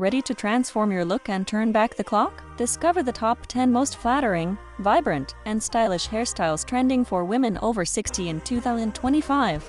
Ready to transform your look and turn back the clock? Discover the top 10 most flattering, vibrant, and stylish hairstyles trending for women over 60 in 2025.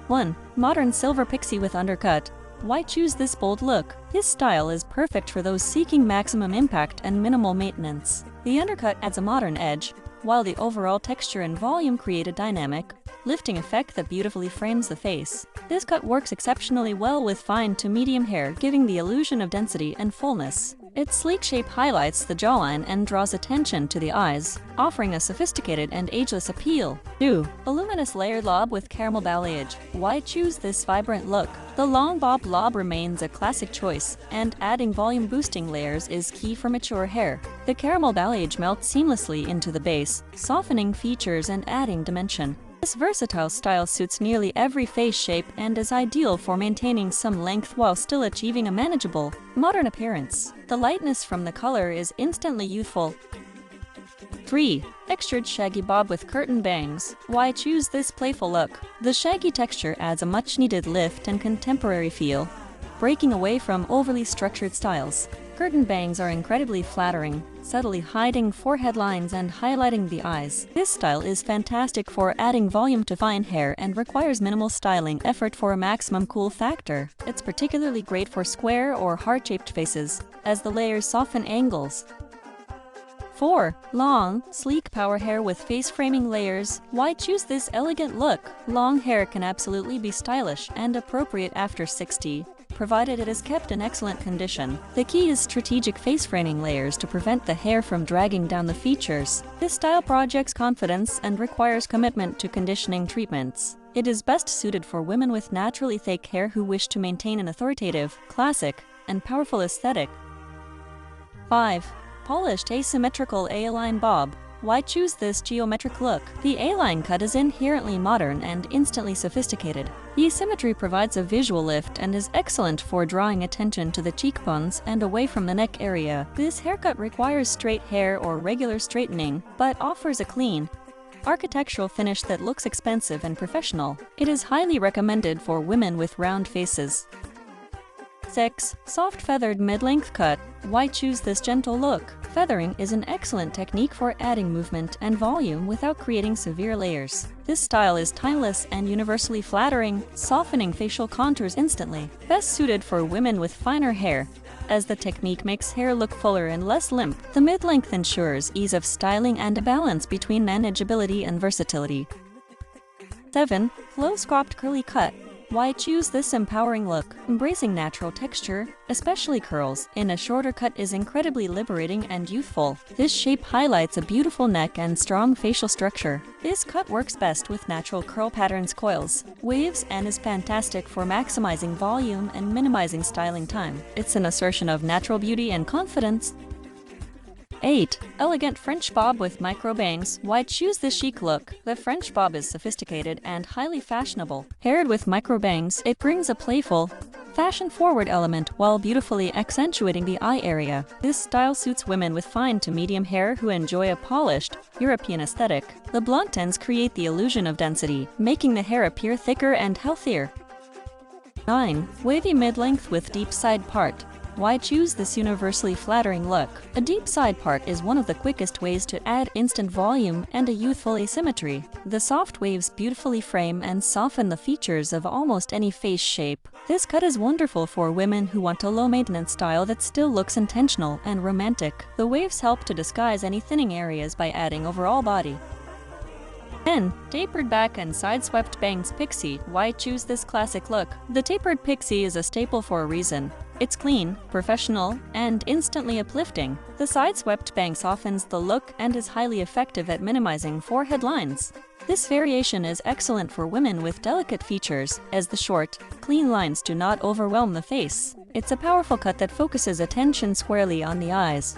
1. Modern Silver Pixie with Undercut. Why choose this bold look? This style is perfect for those seeking maximum impact and minimal maintenance. The undercut adds a modern edge, while the overall texture and volume create a dynamic, lifting effect that beautifully frames the face. This cut works exceptionally well with fine to medium hair, giving the illusion of density and fullness. Its sleek shape highlights the jawline and draws attention to the eyes, offering a sophisticated and ageless appeal. 2. Voluminous layered lob with caramel balayage. Why choose this vibrant look? The long bob lob remains a classic choice, and adding volume-boosting layers is key for mature hair. The caramel balayage melts seamlessly into the base, softening features and adding dimension. This versatile style suits nearly every face shape and is ideal for maintaining some length while still achieving a manageable, modern appearance. The lightness from the color is instantly youthful. 3. Textured Shaggy Bob with curtain bangs. Why choose this playful look? The shaggy texture adds a much-needed lift and contemporary feel, breaking away from overly structured styles. Curtain bangs are incredibly flattering, subtly hiding forehead lines and highlighting the eyes. This style is fantastic for adding volume to fine hair and requires minimal styling effort for a maximum cool factor. It's particularly great for square or heart-shaped faces, as the layers soften angles. 4. Long, sleek power hair with face-framing layers. Why choose this elegant look? Long hair can absolutely be stylish and appropriate after 60, provided it is kept in excellent condition. The key is strategic face-framing layers to prevent the hair from dragging down the features. This style projects confidence and requires commitment to conditioning treatments. It is best suited for women with naturally thick hair who wish to maintain an authoritative, classic, and powerful aesthetic. 5. Polished Asymmetrical A-line bob. Why choose this geometric look? The A-line cut is inherently modern and instantly sophisticated. The symmetry provides a visual lift and is excellent for drawing attention to the cheekbones and away from the neck area. This haircut requires straight hair or regular straightening, but offers a clean, architectural finish that looks expensive and professional. It is highly recommended for women with round faces. 6. Soft feathered mid-length cut. Why choose this gentle look? Feathering is an excellent technique for adding movement and volume without creating severe layers. This style is timeless and universally flattering, softening facial contours instantly. Best suited for women with finer hair, as the technique makes hair look fuller and less limp. The mid-length ensures ease of styling and a balance between manageability and versatility. 7. Close cropped curly cut. Why choose this empowering look? Embracing natural texture, especially curls, in a shorter cut is incredibly liberating and youthful. This shape highlights a beautiful neck and strong facial structure. This cut works best with natural curl patterns, coils, waves, and is fantastic for maximizing volume and minimizing styling time. It's an assertion of natural beauty and confidence. 8. Elegant French bob with micro bangs. Why choose this chic look? The French bob is sophisticated and highly fashionable. Paired with micro bangs, it brings a playful, fashion-forward element while beautifully accentuating the eye area. This style suits women with fine to medium hair who enjoy a polished, European aesthetic. The blunt ends create the illusion of density, making the hair appear thicker and healthier. 9. Wavy mid-length with deep side part. Why choose this universally flattering look? A deep side part is one of the quickest ways to add instant volume and a youthful asymmetry. The soft waves beautifully frame and soften the features of almost any face shape. This cut is wonderful for women who want a low-maintenance style that still looks intentional and romantic. The waves help to disguise any thinning areas by adding overall body. 10. Tapered back and side-swept bangs Pixie. Why choose this classic look? The tapered Pixie is a staple for a reason. It's clean, professional, and instantly uplifting. The side-swept bang softens the look and is highly effective at minimizing forehead lines. This variation is excellent for women with delicate features, as the short, clean lines do not overwhelm the face. It's a powerful cut that focuses attention squarely on the eyes.